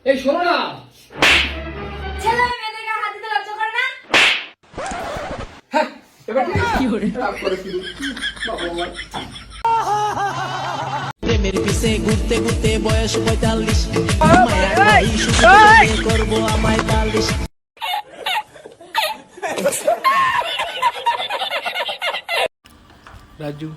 এই শোনো না, ছেলে মেয়েদেরকে হাত দিতে লজ্জা করে না? হ্যাঁ এবার কি করে রাগ করেছিল প্রেমের পিছে ঘুরতে ঘুরতে বয়স 45 করবো আমায় 40 রাজু